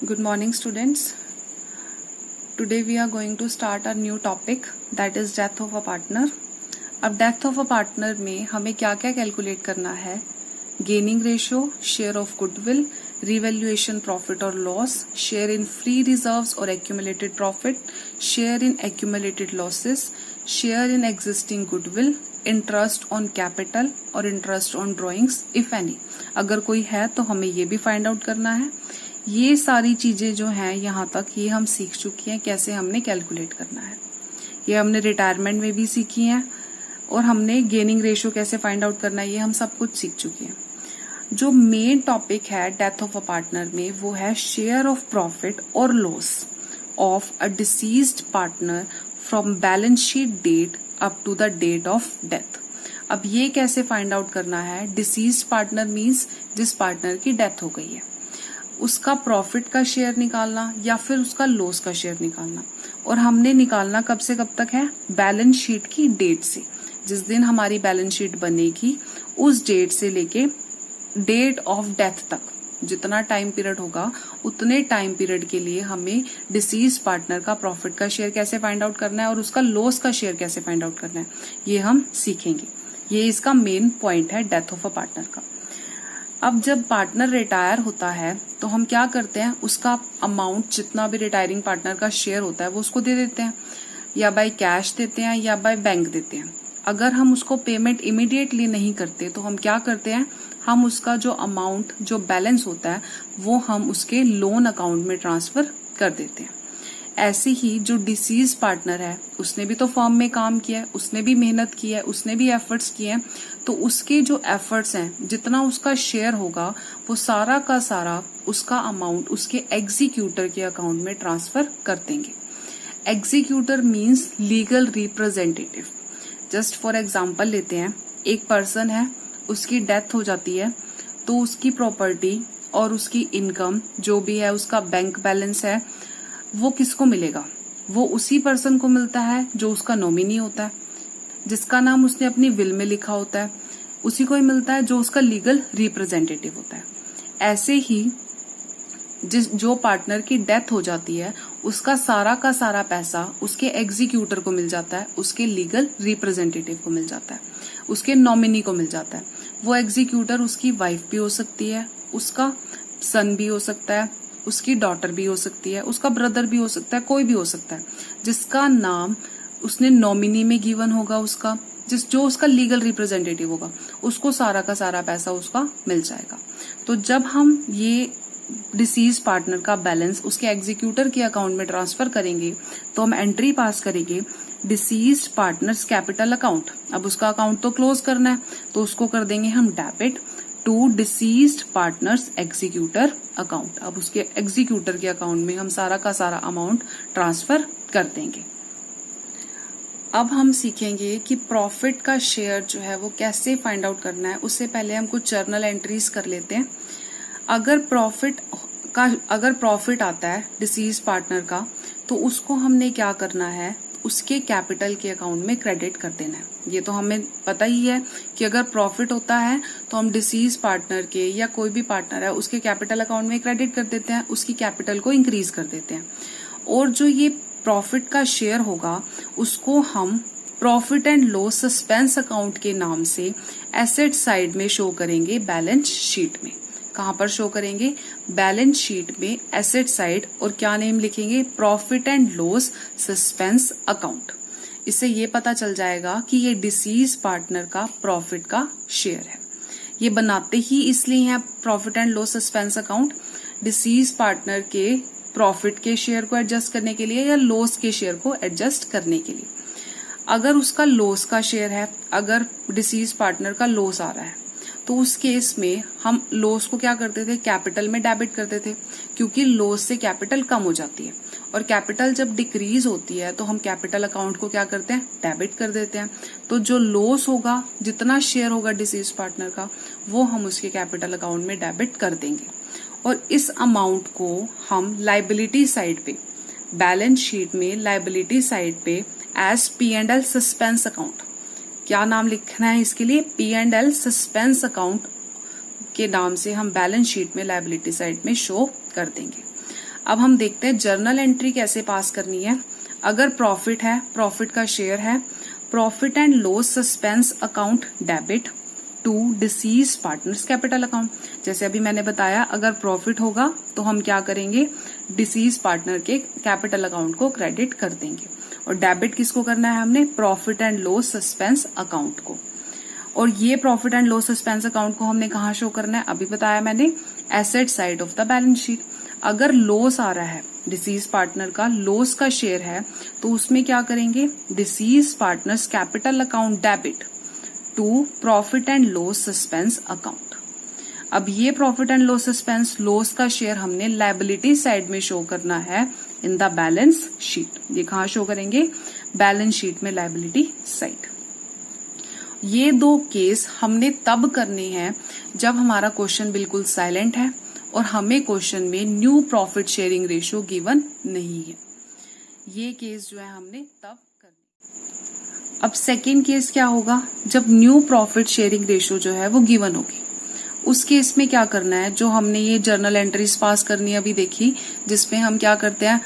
Good morning, students. Today we are going to start a new topic, that is death of a partner. अब death of a partner में हमें क्या क्या calculate करना है? Gaining ratio, share of goodwill, revaluation profit और loss, share in free reserves और accumulated profit, share in accumulated losses, share in existing goodwill, interest on capital और interest on drawings if any. अगर कोई है तो हमें ये भी फाइंड आउट करना है. ये सारी चीजें जो हैं यहाँ तक ये हम सीख चुकी हैं कैसे हमने कैलकुलेट करना है. ये हमने रिटायरमेंट में भी सीखी हैं और हमने गेनिंग रेशियो कैसे फाइंड आउट करना है ये हम सब कुछ सीख चुके हैं. जो मेन टॉपिक है डेथ ऑफ अ पार्टनर में वो है शेयर ऑफ प्रॉफिट और loss of a deceased partner from balance sheet date up to the date of death. अब ये कैसे फाइंड आउट करना है? डिसीज्ड पार्टनर मीन्स जिस पार्टनर की डेथ हो गई है उसका प्रॉफिट का शेयर निकालना या फिर उसका लॉस का शेयर निकालना. और हमने निकालना कब से कब तक है? बैलेंस शीट की डेट से. जिस दिन हमारी बैलेंस शीट बनेगी उस डेट से लेके डेट ऑफ डेथ तक जितना टाइम पीरियड होगा उतने टाइम पीरियड के लिए हमें डिसीज पार्टनर का प्रॉफिट का शेयर कैसे फाइंड आउट करना है और उसका लॉस का शेयर कैसे फाइंड आउट करना है ये हम सीखेंगे. ये इसका मेन पॉइंट है डेथ ऑफ अ पार्टनर का. अब जब पार्टनर रिटायर होता है तो हम क्या करते हैं? उसका अमाउंट जितना भी रिटायरिंग पार्टनर का शेयर होता है वो उसको दे देते हैं, या बाय कैश देते हैं या बाय बैंक देते हैं. अगर हम उसको पेमेंट इमीडिएटली नहीं करते तो हम क्या करते हैं? हम उसका जो अमाउंट जो बैलेंस होता है वो हम उसके लोन अकाउंट में ट्रांसफर कर देते हैं. ऐसे ही जो डिसीज पार्टनर है उसने भी तो फर्म में काम किया है, उसने भी मेहनत की है, उसने भी एफर्ट्स किए हैं, तो उसके जो एफर्ट्स हैं जितना उसका शेयर होगा वो सारा का सारा उसका अमाउंट उसके एग्जीक्यूटर के अकाउंट में ट्रांसफर कर देंगे. Executor means legal representative. Just for example लेते हैं, एक पर्सन है, उसकी डेथ हो जाती है तो उसकी प्रॉपर्टी और उसकी इनकम जो भी है उसका बैंक बैलेंस है वो किसको मिलेगा? वो उसी पर्सन को मिलता है जो उसका नॉमिनी होता है, जिसका नाम उसने अपनी विल में लिखा होता है. उसी को ही मिलता है जो उसका लीगल रिप्रेजेंटेटिव होता है. ऐसे ही जो पार्टनर की डेथ हो जाती है उसका सारा का सारा पैसा उसके एग्जीक्यूटर को मिल जाता है, उसके लीगल रिप्रेजेंटेटिव को मिल जाता है, उसके नॉमिनी को मिल जाता है. वो एग्जीक्यूटर उसकी वाइफ भी हो सकती है, उसका सन भी हो सकता है, उसकी डॉटर भी हो सकती है, उसका ब्रदर भी हो सकता है, कोई भी हो सकता है जिसका नाम उसने नॉमिनी में गिवन होगा, उसका जो उसका लीगल रिप्रेजेंटेटिव होगा उसको सारा का सारा पैसा उसका मिल जाएगा. तो जब हम ये डिसीज पार्टनर का बैलेंस उसके एग्जीक्यूटर के अकाउंट में ट्रांसफर करेंगे तो हम एंट्री पास करेंगे डिसीज्ड पार्टनर्स कैपिटल अकाउंट. अब उसका अकाउंट तो क्लोज करना है तो उसको कर देंगे हम debit to deceased partners executor account. अब उसके एग्जीक्यूटर के अकाउंट में हम सारा का सारा अमाउंट ट्रांसफर कर देंगे. अब हम सीखेंगे कि प्रॉफिट का शेयर जो है वो कैसे फाइंड आउट करना है. उससे पहले हम कुछ जर्नल एंट्रीज कर लेते हैं. अगर प्रॉफिट आता है डिसीज पार्टनर का तो उसको हमने क्या करना है? उसके कैपिटल के अकाउंट में क्रेडिट कर देना है. ये तो हमें पता ही है कि अगर प्रॉफिट होता है तो हम डिसीज पार्टनर के या कोई भी पार्टनर है उसके कैपिटल अकाउंट में क्रेडिट कर देते हैं, उसकी कैपिटल को इंक्रीज कर देते हैं. और जो ये प्रॉफिट का शेयर होगा उसको हम profit and loss suspense account के नाम से एसेट साइड में शो करेंगे बैलेंस शीट में. कहां पर शो करेंगे? बैलेंस शीट में एसेट साइड. और क्या नेम लिखेंगे? Profit and loss suspense account. इससे ये पता चल जाएगा कि ये डिसीज पार्टनर का प्रॉफिट का शेयर है. ये बनाते ही इसलिए है profit and loss suspense account, disease partner के प्रॉफिट के शेयर को एडजस्ट करने के लिए या लॉस के शेयर को एडजस्ट करने के लिए. अगर उसका लॉस का शेयर है, अगर डिसीज पार्टनर का लॉस आ रहा है तो उस केस में हम लॉस को क्या करते थे? कैपिटल में डेबिट करते थे, क्योंकि लॉस से कैपिटल कम हो जाती है. और कैपिटल जब डिक्रीज होती है तो हम कैपिटल अकाउंट को क्या करते हैं? डेबिट कर देते हैं. तो जो लॉस होगा, जितना शेयर होगा डिसीज पार्टनर का, वो हम उसके कैपिटल अकाउंट में डेबिट कर देंगे. और इस अमाउंट को हम लाइबिलिटी साइड पे, बैलेंस शीट में लाइबिलिटी साइड पे एज P&L सस्पेंस अकाउंट, क्या नाम लिखना है इसके लिए? P&L सस्पेंस अकाउंट के नाम से हम बैलेंस शीट में लायबिलिटी साइड में शो कर देंगे. अब हम देखते हैं जर्नल एंट्री कैसे पास करनी है। अगर प्रॉफिट है, प्रॉफिट का शेयर है, profit and loss suspense account debit to deceased partners capital account. जैसे अभी मैंने बताया, अगर प्रॉफिट होगा तो हम क्या करेंगे, डिसीज पार्टनर के कैपिटल अकाउंट को क्रेडिट कर देंगे। और डेबिट किसको करना है हमने, profit and loss suspense account को। और ये profit and loss suspense account को हमने कहाँ शो करना है, अभी बताया मैंने, asset side of the balance sheet. अगर लॉस आ रहा है, डिसीज पार्टनर का लॉस का शेयर है, तो उसमें क्या करेंगे, deceased partners capital account debit to profit and loss suspense account. अब ये profit and loss suspense loss का शेयर हमने लायबिलिटी साइड में शो करना है इन द बैलेंस शीट। ये कहाँ शो करेंगे, बैलेंस शीट में लायबिलिटी साइड। ये दो केस हमने तब करने हैं जब हमारा क्वेश्चन बिल्कुल साइलेंट है और हमें क्वेश्चन में new profit sharing ratio given नहीं है। ये केस जो है हमने तब करने। अब सेकेंड केस क्या होगा, जब न्यू प्रॉफिट शेयरिंग रेशियो जो है वो गिवन होगी। उस केस में क्या करना है, जो हमने ये जर्नल एंट्रीज पास करनी है अभी देखी, जिसमें हम क्या करते हैं,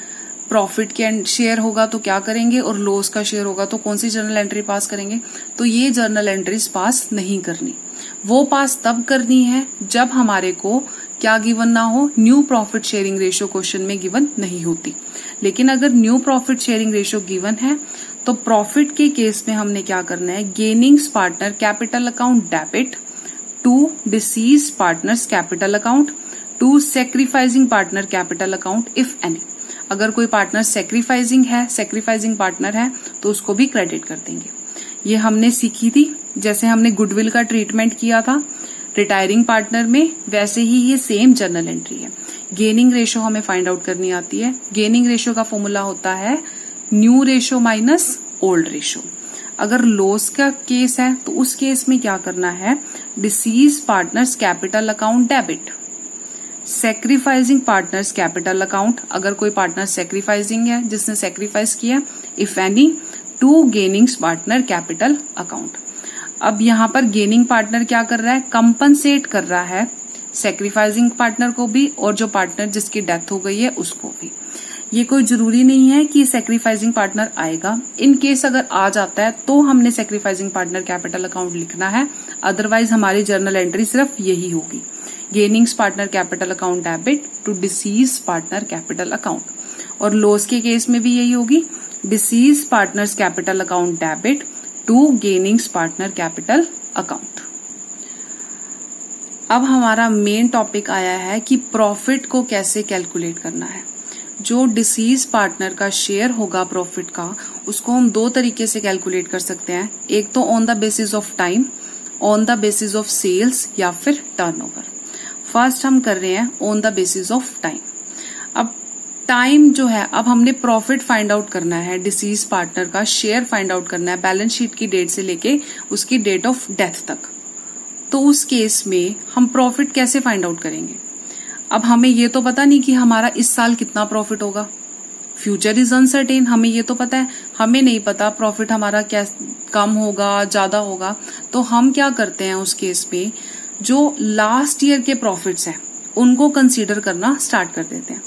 प्रॉफिट के शेयर होगा तो क्या करेंगे और लॉस का शेयर होगा तो कौन सी जर्नल एंट्री पास करेंगे। तो ये जर्नल एंट्रीज पास नहीं करनी, वो पास तब करनी है जब हमारे को क्या गिवन ना हो, new profit sharing ratio question में गिवन नहीं होती। लेकिन अगर new profit sharing ratio given है तो प्रॉफिट के केस में हमने क्या करना है, gainings partner capital account debit to deceased partners capital account to sacrificing partner capital account if any. अगर कोई पार्टनर सेक्रीफाइसिंग पार्टनर है तो उसको भी क्रेडिट कर देंगे। ये हमने सीखी थी, जैसे हमने गुडविल का ट्रीटमेंट किया था रिटायरिंग पार्टनर में, वैसे ही ये सेम जर्नल एंट्री है। गेनिंग रेशियो हमें फाइंड आउट करनी आती है। गेनिंग रेशियो का फॉर्मूला होता है new ratio minus old ratio. अगर लॉस का केस है तो उस केस में क्या करना है, deceased partners capital account debit sacrificing partners capital account. अगर कोई पार्टनर सेक्रीफाइसिंग है, जिसने सेक्रीफाइस किया, if any, to gainings partner capital account. अब यहाँ पर गेनिंग पार्टनर क्या कर रहा है, कंपनसेट कर रहा है सेक्रीफाइसिंग पार्टनर को भी और जो पार्टनर जिसकी डेथ हो गई है उसको भी। ये कोई जरूरी नहीं है कि सेक्रीफाइसिंग पार्टनर आएगा, इन केस अगर आ जाता है तो हमने सेक्रीफाइसिंग पार्टनर कैपिटल अकाउंट लिखना है, अदरवाइज हमारी जर्नल एंट्री सिर्फ यही होगी, gainings partner capital account debit to deceased partner capital account. और लॉस के केस में भी यही होगी, deceased partners capital account debit to gainings partner capital account. अब हमारा मेन टॉपिक आया है कि प्रॉफिट को कैसे कैलकुलेट करना है। जो डिसीज पार्टनर का शेयर होगा प्रॉफिट का, उसको हम दो तरीके से कैलकुलेट कर सकते हैं। एक तो on the basis of time, on the basis of sales या फिर टर्नओवर। फर्स्ट हम कर रहे हैं on the basis of time. अब टाइम जो है, अब हमने प्रॉफिट फाइंड आउट करना है, डिसीज पार्टनर का शेयर फाइंड आउट करना है बैलेंस शीट की डेट से लेके उसकी डेट ऑफ डेथ तक। तो उस केस में हम प्रॉफिट कैसे फाइंड आउट करेंगे। अब हमें ये तो पता नहीं कि हमारा इस साल कितना प्रॉफिट होगा, फ्यूचर इज अनसर्टेन, हमें ये तो पता है, हमें नहीं पता प्रॉफिट हमारा क्या कम होगा ज्यादा होगा। तो हम क्या करते हैं उस केस में, जो लास्ट ईयर के प्रॉफिट्स हैं उनको कंसीडर करना स्टार्ट कर देते हैं।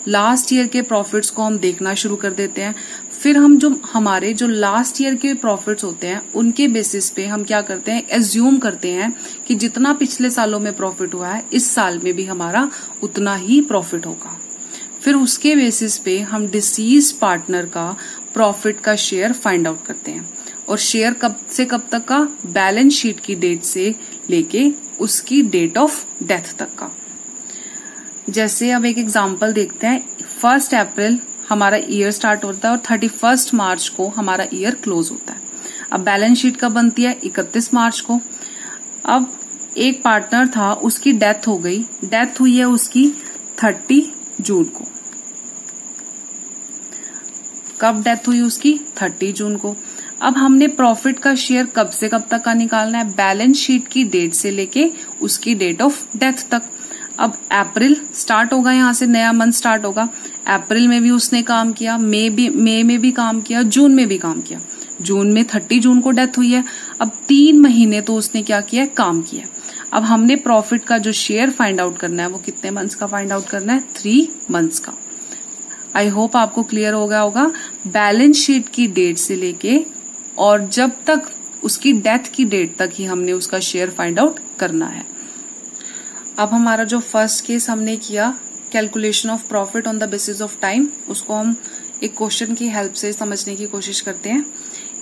लास्ट ईयर के प्रॉफिट्स को हम देखना शुरू कर देते हैं। फिर हम जो हमारे जो लास्ट ईयर के प्रॉफिट्स होते हैं उनके बेसिस पे हम क्या करते हैं, एज्यूम करते हैं कि जितना पिछले सालों में प्रॉफिट हुआ है इस साल में भी हमारा उतना ही प्रॉफिट होगा। फिर उसके बेसिस पे हम डिसीज पार्टनर का प्रॉफिट का शेयर फाइंड आउट करते हैं। और शेयर कब से कब तक का, बैलेंस शीट की डेट से लेके उसकी डेट ऑफ डेथ तक का। जैसे अब एक एग्जांपल देखते हैं, 1 अप्रैल हमारा ईयर स्टार्ट होता है और 31 मार्च को हमारा ईयर क्लोज होता है। अब बैलेंस शीट कब बनती है, 31 मार्च को। अब एक पार्टनर था, उसकी डेथ हो गई, डेथ हुई है उसकी 30 जून को। कब डेथ हुई उसकी, 30 जून को। अब हमने प्रॉफिट का शेयर कब से कब तक का निकालना है, बैलेंस शीट की डेट से लेके उसकी डेट ऑफ डेथ तक। अब अप्रैल स्टार्ट होगा, यहाँ से नया मंथ स्टार्ट होगा। अप्रैल में भी उसने काम किया, मई में भी काम किया, जून में भी काम किया। जून में 30 जून को डेथ हुई है। अब 3 महीने तो उसने क्या किया, काम किया। अब हमने प्रॉफिट का जो शेयर फाइंड आउट करना है वो कितने मंथ्स का फाइंड आउट करना है, 3 मंथ्स का। आई होप आपको क्लियर हो गया होगा। बैलेंस शीट की डेट से लेके और जब तक उसकी डेथ की डेट तक ही हमने उसका शेयर फाइंड आउट करना है। अब हमारा जो फर्स्ट केस हमने किया calculation of profit on the basis of time, उसको हम एक क्वेश्चन की हेल्प से समझने की कोशिश करते हैं।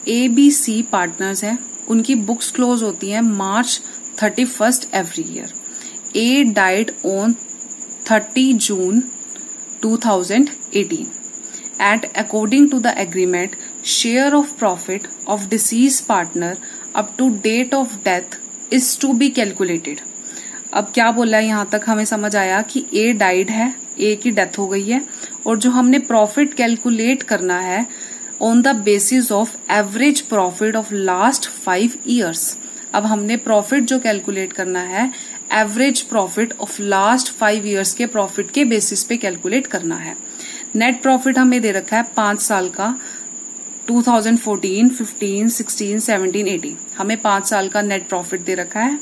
ABC पार्टनर्स हैं, उनकी बुक्स क्लोज होती हैं March 31 every year. A died on 30 June 2018 and according to the agreement share of profit of deceased partner up to date of death is to be calculated। अब क्या बोला है, यहां तक हमें समझ आया कि A डाइड है, A की डेथ हो गई है, और जो हमने प्रॉफिट कैलकुलेट करना है on the basis of average profit of last 5 years. अब हमने प्रॉफिट जो कैलकुलेट करना है average profit of last 5 years के प्रॉफिट के बेसिस पे कैलकुलेट करना है। नेट प्रॉफिट हमें दे रखा है 5 साल का, 2014, 15, 16, 17, 18, हमें 5 साल का नेट प्रॉफिट दे रखा है।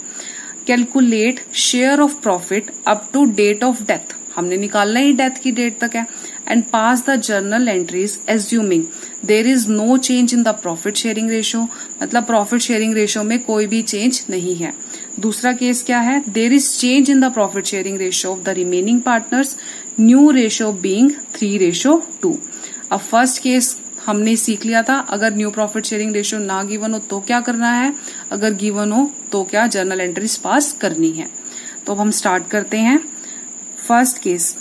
Calculate share of profit up to date of death, हमने निकालना ही डेथ की डेट तक है। And pass the journal entries assuming there is no change in the profit sharing ratio, मतलब प्रॉफिट शेयरिंग रेशियो में कोई भी चेंज नहीं है। दूसरा केस क्या है, there is change in the profit sharing ratio of the remaining partners, new ratio being 3:2। अब फर्स्ट केस हमने सीख लिया था, अगर न्यू प्रॉफिट शेयरिंग रेशियो ना गिवन हो तो क्या करना है, अगर गिवन हो तो क्या जर्नल एंट्रीज पास करनी है। तो अब हम स्टार्ट करते हैं। फर्स्ट केस,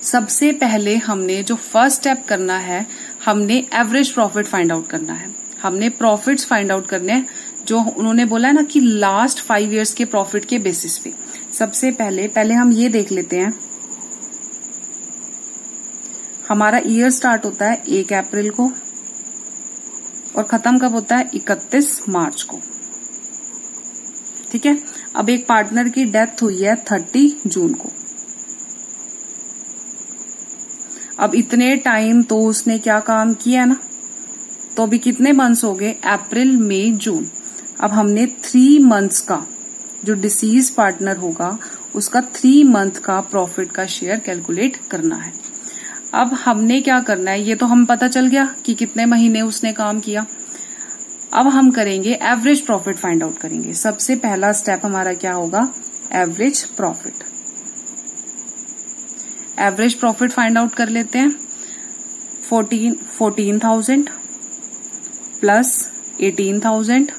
सबसे पहले हमने जो फर्स्ट स्टेप करना है, हमने एवरेज प्रॉफिट फाइंड आउट करना है। हमने प्रॉफिट्स फाइंड आउट करने हैं जो उन्होंने बोला है ना कि लास्ट 5 ईयर्स के प्रॉफिट के बेसिस पे। सबसे पहले हम ये देख लेते हैं, हमारा ईयर स्टार्ट होता है 1 अप्रैल को और खत्म कब होता है, 31 मार्च को। ठीक है, अब एक पार्टनर की डेथ हुई है 30 जून को। अब इतने टाइम तो उसने क्या काम किया ना, तो अभी कितने मंथ्स हो गए, अप्रैल, मई, जून। अब हमने 3 मंथ्स का, जो डिसीज पार्टनर होगा उसका 3 मंथ का प्रॉफिट का शेयर कैलकुलेट करना है। अब हमने क्या करना है, ये तो हम पता चल गया कि कितने महीने उसने काम किया। अब हम करेंगे एवरेज प्रॉफिट फाइंड आउट करेंगे। सबसे पहला स्टेप हमारा क्या होगा, average profit. Average profit find out कर लेते हैं। 14,000 प्लस 18,000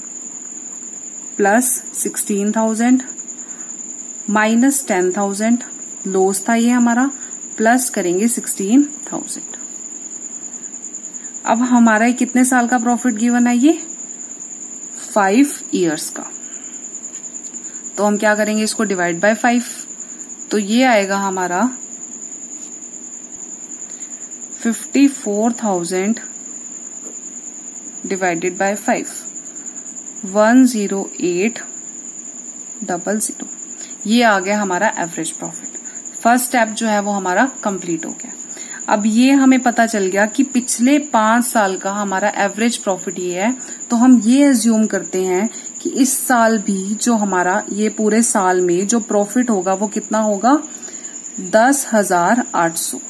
प्लस 16,000 माइनस 10,000, लॉस था ये हमारा, प्लस करेंगे 16,000। अब हमारा ये कितने साल का प्रॉफिट गिवन है, ये 5 ईयर्स का। तो हम क्या करेंगे, इसको डिवाइड बाय 5, तो ये आएगा हमारा 54,000 डिवाइडेड बाय 5, 10800। ये आ गया हमारा एवरेज प्रॉफिट। फर्स्ट स्टेप जो है वो हमारा कंप्लीट हो गया। अब ये हमें पता चल गया कि पिछले 5 साल का हमारा एवरेज प्रॉफिट ये है, तो हम ये एज्यूम करते हैं कि इस साल भी जो हमारा ये पूरे साल में जो प्रॉफिट होगा वो कितना होगा, 10,800।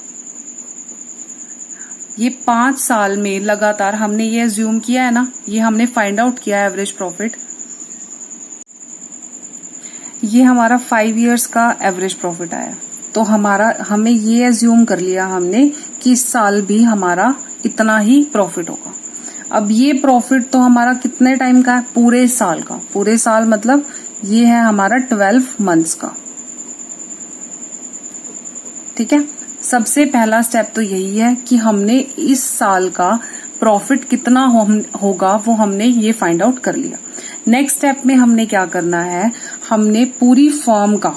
ये 5 साल में लगातार हमने ये एज्यूम किया है ना, ये हमने फाइंड आउट किया एवरेज प्रॉफिट। ये हमारा 5 ईयर्स का एवरेज प्रॉफिट आया, तो हमें ये एज्यूम कर लिया हमने कि इस साल भी हमारा इतना ही प्रॉफिट होगा। अब ये प्रॉफिट तो हमारा कितने टाइम का है, पूरे साल का। पूरे साल मतलब ये है हमारा 12 मंथ्स का। ठीक है, सबसे पहला स्टेप तो यही है कि हमने इस साल का प्रॉफिट कितना होगा वो हमने ये फाइंड आउट कर लिया। नेक्स्ट स्टेप में हमने क्या करना है, हमने पूरी फर्म का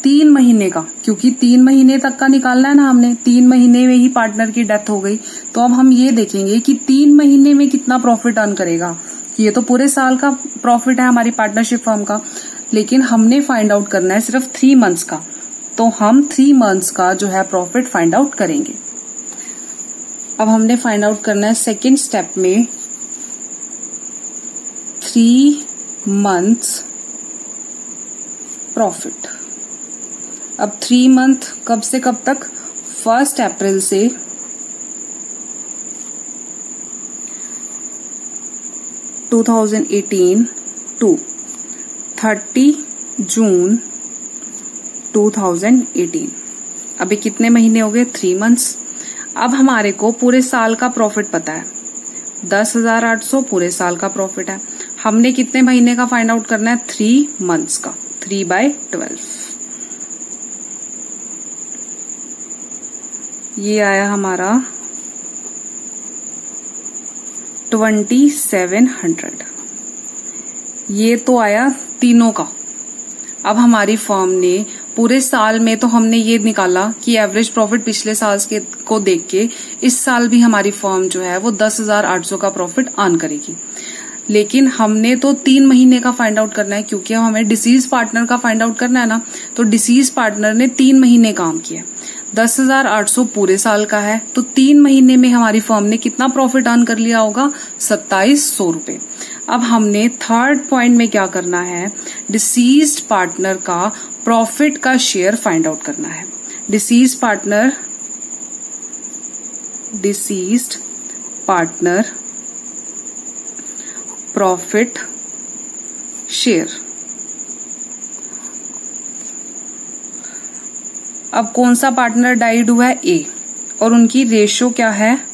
3 महीने का, क्योंकि 3 महीने तक का निकालना है ना, हमने 3 महीने में ही पार्टनर की डेथ हो गई, तो अब हम ये देखेंगे कि 3 महीने में कितना प्रॉफिट अर्न करेगा। ये तो पूरे साल का प्रॉफिट है हमारी पार्टनरशिप फर्म का, लेकिन हमने फाइंड आउट करना है सिर्फ 3 मंथ्स का, तो हम 3 मंथ्स का जो है प्रॉफिट फाइंड आउट करेंगे। अब हमने फाइंड आउट करना है सेकेंड स्टेप में 3 मंथ्स प्रॉफिट। अब 3 मंथ कब से कब तक, 1 अप्रैल से 2018 टू 30 जून 2018। अभी कितने महीने हो गए? 3 मंथ्स। अब हमारे को पूरे साल का प्रॉफिट पता है, 10,800 पूरे साल का प्रॉफिट है। हमने कितने महीने का फाइंड आउट करना है? 3 मंथ्स का, 3/12। ये आया हमारा 2700। ये तो आया तीनों का। अब हमारी फर्म ने पूरे साल में तो हमने ये निकाला कि एवरेज प्रॉफिट पिछले साल के को देख के इस साल भी हमारी फर्म जो है वो 10,800 का प्रॉफिट अर्न करेगी। लेकिन हमने तो 3 महीने का फाइंड आउट करना है, क्योंकि हमें डिसीज पार्टनर का फाइंड आउट करना है ना। तो डिसीज पार्टनर ने 3 महीने काम किया, 10,800 पूरे साल का है, तो 3 महीने में हमारी फर्म ने कितना प्रॉफिट अर्न कर लिया होगा? 2700 रुपए। अब हमने थर्ड पॉइंट में क्या करना है? डिसीज्ड पार्टनर का प्रॉफिट का शेयर फाइंड आउट करना है। Deceased partner profit share. अब कौन सा पार्टनर डाइड हुआ है? ए। और उनकी रेशो क्या है?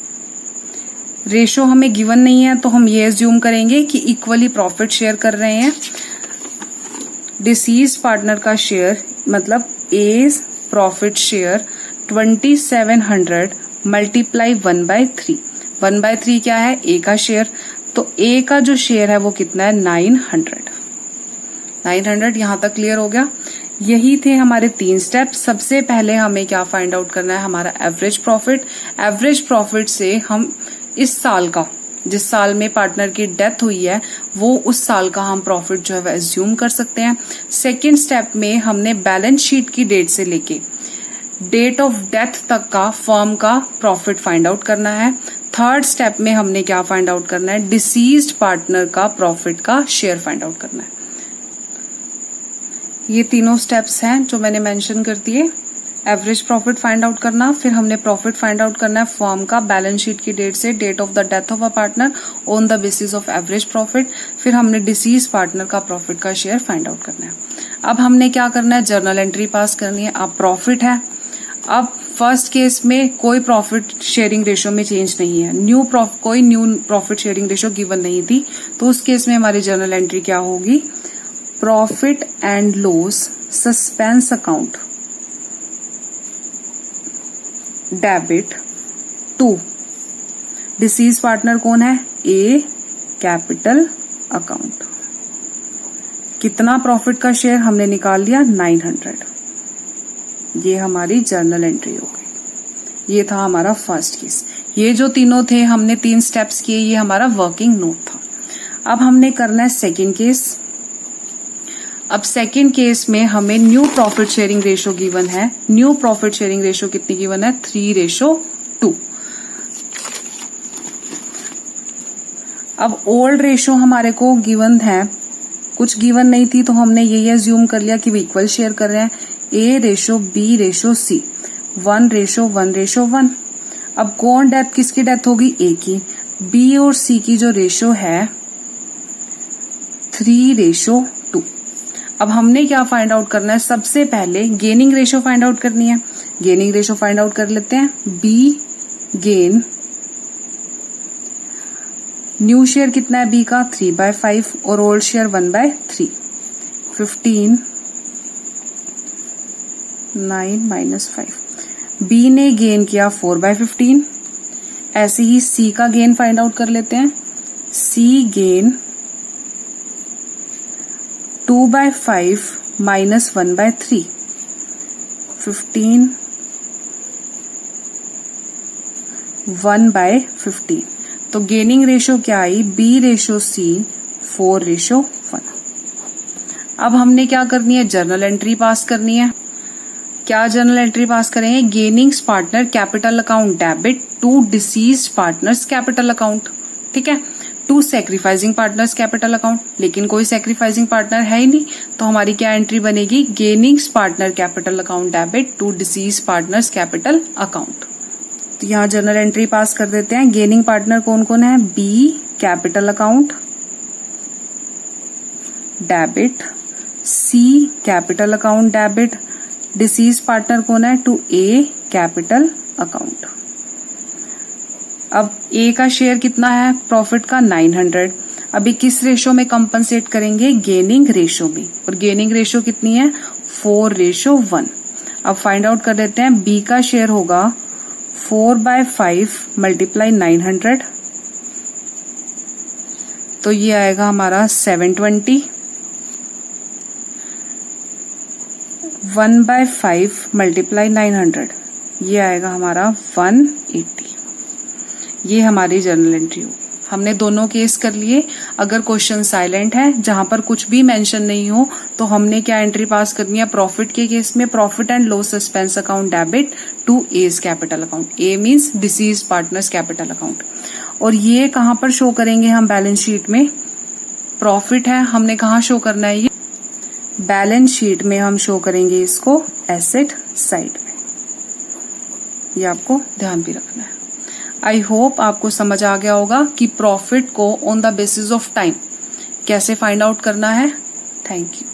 रेशो हमें गिवन नहीं है, तो हम ये एज्यूम करेंगे कि इक्वली प्रॉफिट शेयर कर रहे हैं। डिसीज पार्टनर का शेयर मतलब ए प्रॉफिट शेयर 2700 मल्टीप्लाई 1/3। 1/3 क्या है? ए का शेयर। तो ए का जो शेयर है वो कितना है? 900। यहां तक क्लियर हो गया? यही थे हमारे 3 स्टेप। सबसे पहले हमें क्या फाइंड आउट करना है? हमारा एवरेज प्रॉफिट। एवरेज प्रॉफिट से हम इस साल का, जिस साल में पार्टनर की डेथ हुई है, वो उस साल का हम प्रॉफिट जो है वह एज्यूम कर सकते हैं। सेकेंड स्टेप में हमने बैलेंस शीट की डेट से लेके डेट ऑफ डेथ तक का फर्म का प्रॉफिट फाइंड आउट करना है। थर्ड स्टेप में हमने क्या फाइंड आउट करना है? डिसीज्ड पार्टनर का प्रॉफिट का शेयर फाइंड आउट करना है। ये तीनों स्टेप्स हैं जो मैंने मेंशन कर दिए। एवरेज प्रॉफिट फाइंड आउट करना, फिर हमने प्रॉफिट फाइंड आउट करना है फर्म का बैलेंस शीट की डेट से date of the death of a partner on the basis of average profit, फिर हमने डिसीज पार्टनर का प्रॉफिट का शेयर फाइंड आउट करना है। अब हमने क्या करना है? जर्नल एंट्री पास करनी है। अब प्रॉफिट है। अब फर्स्ट केस में कोई प्रॉफिट शेयरिंग रेशो में चेंज नहीं है, कोई new profit sharing ratio given नहीं थी, तो उस केस में हमारी जर्नल एंट्री क्या होगी? Profit and loss suspense account debit to deceased partner कौन है? A capital account. कितना प्रॉफिट का शेयर हमने निकाल लिया? 900। ये हमारी जर्नल एंट्री हो गई। ये था हमारा फर्स्ट केस। ये जो तीनों थे, हमने 3 स्टेप्स किए, ये हमारा वर्किंग नोट था। अब हमने करना है सेकेंड केस। अब सेकेंड केस में हमें new profit sharing ratio given है। न्यू प्रॉफिट शेयरिंग रेशो कितनी गिवन है? 3:2। अब ओल्ड रेशो हमारे को गिवन है, कुछ गिवन नहीं थी, तो हमने यही एज्यूम कर लिया कि इक्वल शेयर कर रहे हैं। A:B:C 1:1:1। अब कौन डेथ, किसकी डेथ होगी? ए की। बी और सी की जो रेशो है 3:2। अब हमने क्या फाइंड आउट करना है? सबसे पहले गेनिंग रेशो फाइंड आउट करनी है। गेनिंग रेशो फाइंड आउट कर लेते हैं। बी गेन, न्यू शेयर कितना है बी का? 3/5 और ओल्ड शेयर 1/3। 15 9 - 5। बी ने गेन किया 4/15। ऐसे ही सी का गेन फाइंड आउट कर लेते हैं। सी गेन 2/5 - 1/3। 15 1/15। तो गेनिंग रेशो क्या आई? B:C 4:1। अब हमने क्या करनी है? जर्नल एंट्री पास करनी है। क्या जर्नल एंट्री पास करेंगे? Gainings partner capital account debit to deceased partners capital account. ठीक है, to sacrificing partners capital account, लेकिन कोई सैक्रिफाइसिंग पार्टनर है ही नहीं, तो हमारी क्या एंट्री बनेगी, gainings partner capital account debit to deceased partners capital account. तो यहाँ जर्नल एंट्री पास कर देते हैं। गेनिंग पार्टनर कौन कौन है, B capital account debit, C capital account debit, deceased partner कौन है, टू ए कैपिटल अकाउंट। अब ए का शेयर कितना है प्रॉफिट का, 900। अभी किस रेशो में कंपनसेट करेंगे, गेनिंग रेशो में, और गेनिंग रेशो कितनी है, 4:1। अब फाइंड आउट कर देते हैं, बी का शेयर होगा 4/5 मल्टीप्लाई 900, तो ये आएगा हमारा 720। 1/5 मल्टीप्लाई 900, ये आएगा हमारा 180। ये हमारी जर्नल एंट्री हो। हमने दोनों केस कर लिए। अगर क्वेश्चन साइलेंट है, जहां पर कुछ भी मेंशन नहीं हो, तो हमने क्या एंट्री पास करनी है, प्रॉफिट के केस में profit and loss suspense account debit to A's capital account. A means deceased partners capital account. और ये कहां पर शो करेंगे हम, बैलेंस शीट में। प्रॉफिट है, हमने कहां शो करना है, ये बैलेंस शीट में हम शो करेंगे इसको एसेट साइड में। ये आपको ध्यान भी रखना है। आई होप आपको समझ आ गया होगा कि प्रॉफिट को on the basis of time कैसे फाइंड आउट करना है। Thank you.